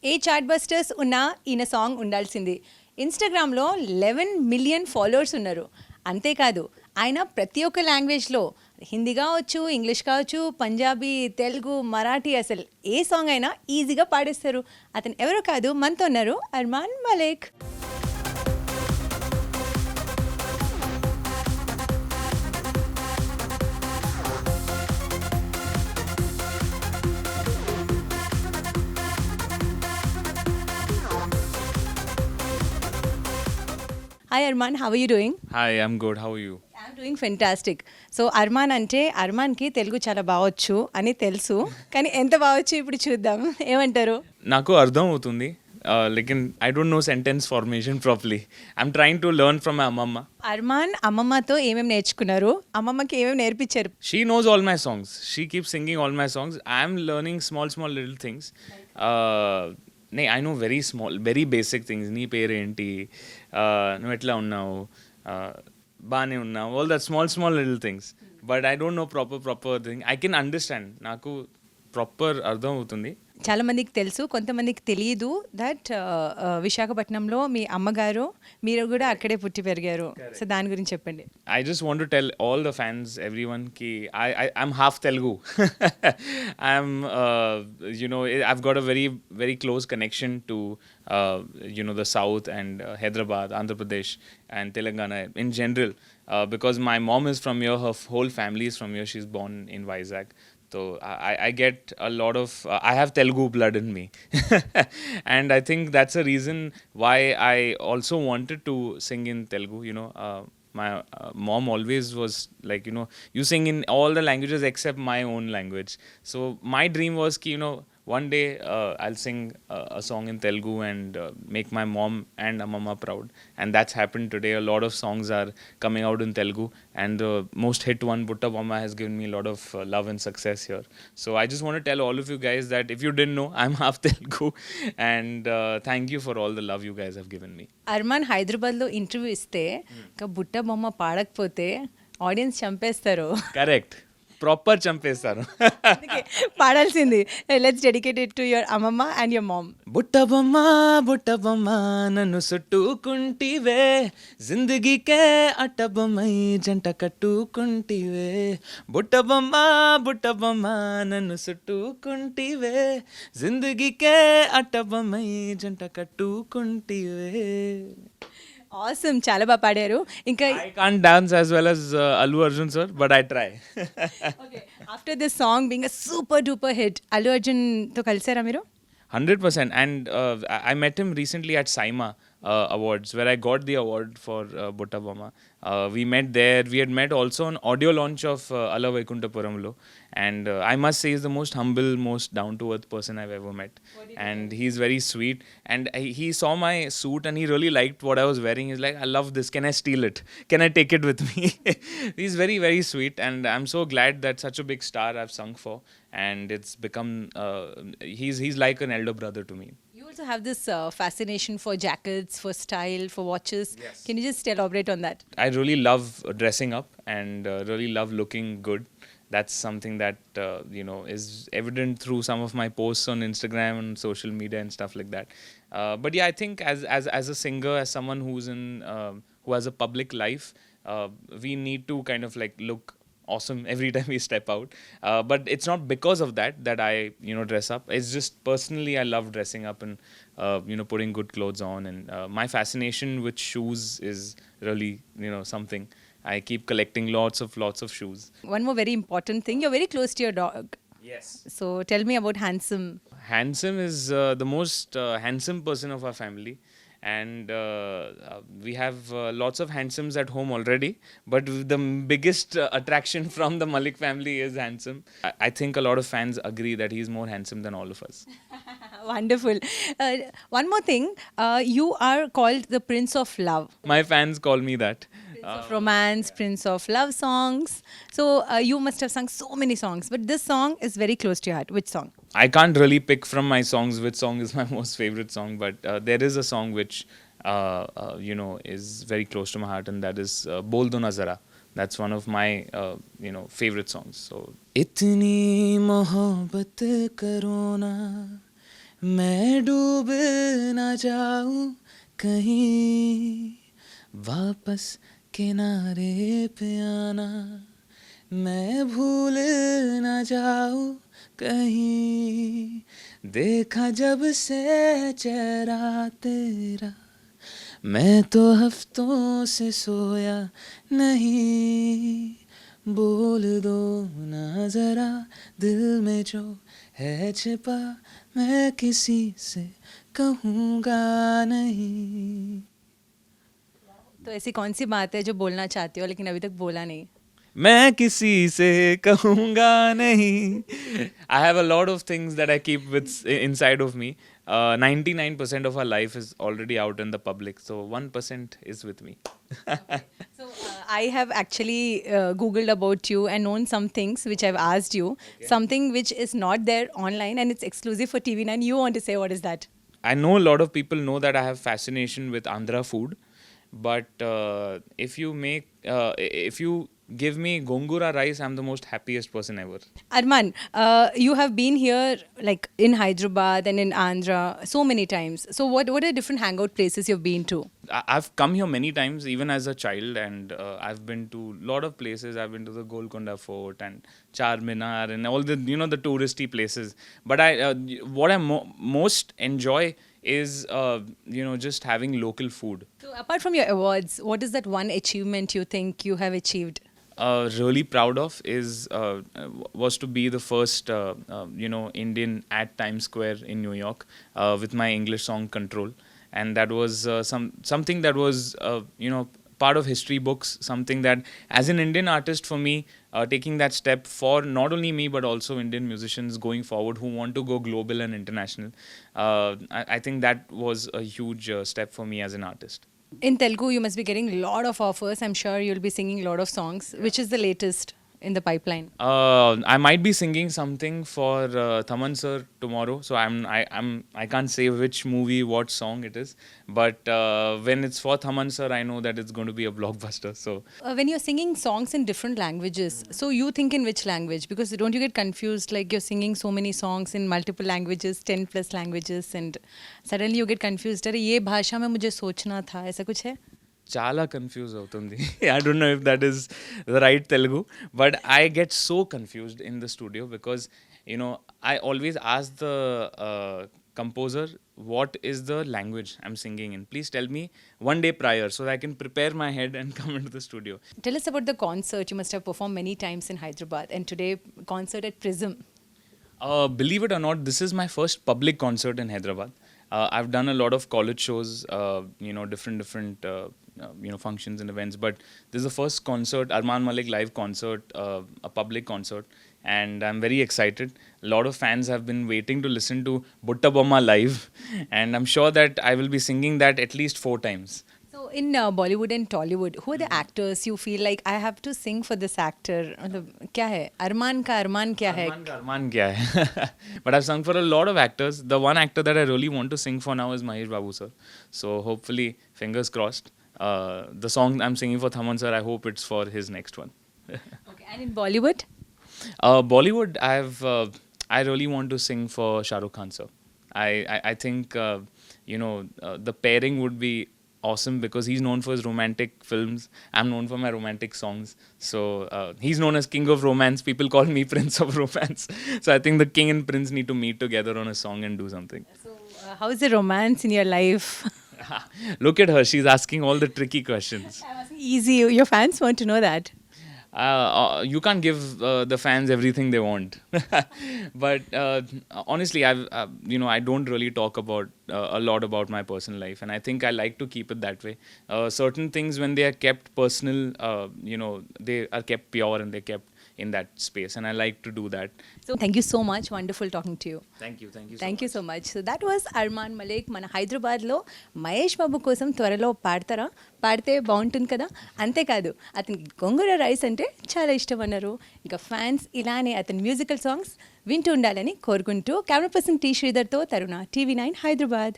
ఏ chart busters ఉన్నా ఈయన song ఉండాల్సింది. ఇన్‌స్టాగ్రామ్‌లో 11 మిలియన్ ఫాలోవర్స్ ఉన్నారు. అంతేకాదు ఆయన ప్రతి ఒక్క లాంగ్వేజ్‌లో హిందీ కావచ్చు, ఇంగ్లీష్ కావచ్చు, పంజాబీ, తెలుగు, మరాఠీ అసలు ఏ సాంగ్ అయినా ఈజీగా పాడేస్తారు. అతను ఎవరో కాదు మనతో ఉన్నారు Arman Malik. Hi Arman, how are you doing? Hi, I'm good. How are you? I'm doing fantastic. So Arman అంటే అర్మాన్కి తెలుగు చాలా బావచ్చు అని తెలుసు, కానీ ఎంత బావచ్చు ఇప్పుడు చూద్దాం. ఏమంటారు? నాకు అర్థం అవుతుంది లేకిన్ I don't know sentence formation properly. I'm trying to learn from my అమ్మమ్మ. అర్మాన్ అమ్మమ్మతో ఏమేమి నేర్చుకున్నారు, అమ్మమ్మకి ఏమేమి నేర్పించారు? She knows all my songs. She keeps singing all my songs. I am learning small little things. I know very small, very basic things. నీ పేరేంటి, నువ్వు ఎట్లా ఉన్నావు, బాగానే ఉన్నావు, all that small little things. But I don't know proper thing. I can understand. నాకు proper అర్థం అవుతుంది. చాలా మందికి తెలుసు, కొంతమందికి తెలియదు దట్ విశాఖపట్నంలో మీ అమ్మగారు, మీరు కూడా అక్కడే పుట్టి పెరిగారు. సో దాని గురించి చెప్పండి. I just want to tell all the fans, everyone, ki I'm half Telugu. I'm, I've got a very close connection to, the South and Hyderabad, Andhra Pradesh, and Telangana in general, because my mom is from here, her whole family is from here. She's born in Vizag. So I get a lot of, I have Telugu blood in me. And I think that's a reason why I also wanted to sing in Telugu. My mom always was like, you sing in all the languages except my own language. So my dream was ki, one day I'll sing a song in Telugu and make my mom and Amma proud. And that's happened today. A lot of songs are coming out in Telugu, and the most hit one, Butta Bomma, has given me a lot of love and success here. So I just want to tell all of you guys that if you didn't know, I'm half Telugu, and thank you for all the love you guys have given me. Arman హైదరాబాద్లో interview ఇస్తే ఇంకా బుట్ట బొమ్మ పాడకపోతే audience చంపేస్తారు. Correct. Proper చంపేస్తారు. అందుకే పాడాల్సింది. Let's dedicate it to your అమ్మమ్మ and your mom. Butta Bomma నన్ను చుట్టుకుంటివే, జిందగీకే అట్టబొమ్మై జంట కట్టుకుంటివే. బుట్ట బొమ్మ నన్ను చుట్టుకుంటివే, జిందగీకే అట్టబొమ్మై జంట కట్టుకుంటివే. ఆసమ్, చాలా బాగా పాడారు. ఇంకా I can't dance as well as Allu Arjun sir, but I try. After this song being a super duper hit, Allu అర్జున్తో కలిసారా మీరు? 100%. And I met him recently at Saima Awards, where I got the award for Butta Bomma. We met there. We had met also on audio launch of Ala Vaikuntapuramlo. And I must say he's the most humble, most down-to-earth person I've ever met. And he's very sweet. And he saw my suit and he really liked what I was wearing. He's like, I love this. Can I steal it? Can I take it with me? He's very, very sweet. And I'm so glad that such a big star I've sung for. And it's become, he's like an elder brother to me. You also have this fascination for jackets, for style, for watches. Yes. Can you just elaborate on that? I really love dressing up and really love looking good. That's something that is evident through some of my posts on Instagram and social media and stuff like that. But yeah, I think as a singer, as someone who has a public life, we need to kind of like look awesome every time we step out. But it's not because of that I dress up. It's just personally I love dressing up and putting good clothes on. And my fascination with shoes is really something. I keep collecting lots of shoes. One more very important thing, you're very close to your dog. Yes. So tell me about Handsome. Handsome is the most handsome person of our family. And we have lots of Handsomes at home already, but the biggest attraction from the Malik family is Handsome. I think a lot of fans agree that he's more handsome than all of us. Wonderful. One more thing, you are called the Prince of Love. My fans call me that. Prince of Romance, Prince of Love songs. So you must have sung so many songs, but this song is very close to your heart. Which song? I can't really pick from my songs which song is my most favorite song, but there is a song which is very close to my heart, and that is Bol Do Na Zara. That's one of my favorite songs. So itni mohabbat karo na मैं डूब ना जाऊं कहीं, वापस किनारे पे आना, मैं भूल ना जाऊं कहीं, देखा जब से चेहरा तेरा, मैं तो हफ्तों से सोया नहीं, बोल दो ना जरा दिल में जो है छिपा, मैं किसी से कहूँगा नहीं. तो ऐसी कौन सी बात है जो बोलना चाहते हो लेकिन अभी तक बोला नहीं? मैं किसी से कहूँगा नहीं. I have a lot of things that I keep inside of me. 99% of our life is already out in the public, so 1% is with me. So I have actually googled about you and known some things which I've asked you. Something which is not there online and it's exclusive for TV9. You want to say what is that? I know a lot of people know that I have fascination with Andhra food, but if you give me gongura rice, I'm the most happiest person ever. Arman, you have been here like in Hyderabad and in Andhra so many times. So what are different hangout places you've been to? I've come here many times, even as a child, and I've been to a lot of places. I've been to the Golconda Fort and Charminar and all the the touristy places. But what I most enjoy is just having local food. So apart from your awards, what is that one achievement you think you have achieved? Really proud of is was to be the first Indian at Times Square in New York with my English song Control, and that was something that was part of history books, something that as an Indian artist for me, taking that step for not only me but also Indian musicians going forward who want to go global and international, I think that was a huge step for me as an artist. In Telugu, you must be getting a lot of offers. I'm sure you'll be singing a lot of songs. Which is the latest in the pipeline? I might be singing something for Thaman sir tomorrow, so I can't say which movie, what song it is, but when it's for Thaman sir, I know that it's going to be a blockbuster. So When you're singing songs in different languages, so you think in which language? Because don't you get confused like you're singing so many songs in multiple languages, 10 plus languages, and suddenly you get confused. अरे ये भाषा में मुझे सोचना था, ऐसा कुछ है? చాలా కన్ఫ్యూజ్ అవుతుంది. I don't know if that is the right Telugu, but I get so confused in the studio because I always ask the composer what is the language I'm singing in. Please tell me one day prior so that I can prepare my head and come into the studio. Tell us about the concert. You must have performed many times in Hyderabad, and today concert at Prism. Believe it or not, this is my first public concert in Hyderabad. I've done a lot of college shows, different functions and events, but this is the first concert, Arman Malik live concert, a public concert, and I'm very excited. A lot of fans have been waiting to listen to Butta Bomma live, and I'm sure that I will be singing that at least 4 times. So in Bollywood and Tollywood, who are the actors you feel like I have to sing for this actor? मतलब क्या है? अरमान का अरमान क्या है? Arman kya hai? But I've sung for a lot of actors. The one actor that I really want to sing for now is Mahesh Babu sir. So hopefully, fingers crossed. The song I'm singing for Thaman sir, I hope it's for his next one. Okay, and in Bollywood? Bollywood, I really want to sing for Shah Rukh Khan sir. I think the pairing would be awesome because he's known for his romantic films. I'm known for my romantic songs. So he's known as King of Romance. People call me Prince of Romance. So I think the King and Prince need to meet together on a song and do something. So how is the romance in your life? Look at her. She's asking all the tricky questions. Easy. Your fans want to know that. You can't give the fans everything they want. But honestly, I don't really talk about a lot about my personal life, and I think I like to keep it that way. Certain things, when they are kept personal, they are kept pure and they're kept in that space, and I like to do that. So thank you so much. Wonderful talking to you. Thank you. Thank you so much. So that was Arman Malik. మన హైదరాబాద్లో మహేష్ బాబు కోసం త్వరలో పాడతారా? పాడితే బాగుంటుంది కదా. అంతేకాదు అతనికి గోంగూర రైస్ అంటే చాలా ఇష్టం అన్నారు. ఇంకా ఫ్యాన్స్ ఇలానే అతని మ్యూజికల్ సాంగ్స్ వింటూ ఉండాలని కోరుకుంటూ కెమెరా పర్సన్ టీ శ్రీధర్తో తరుణ, TV9 హైదరాబాద్.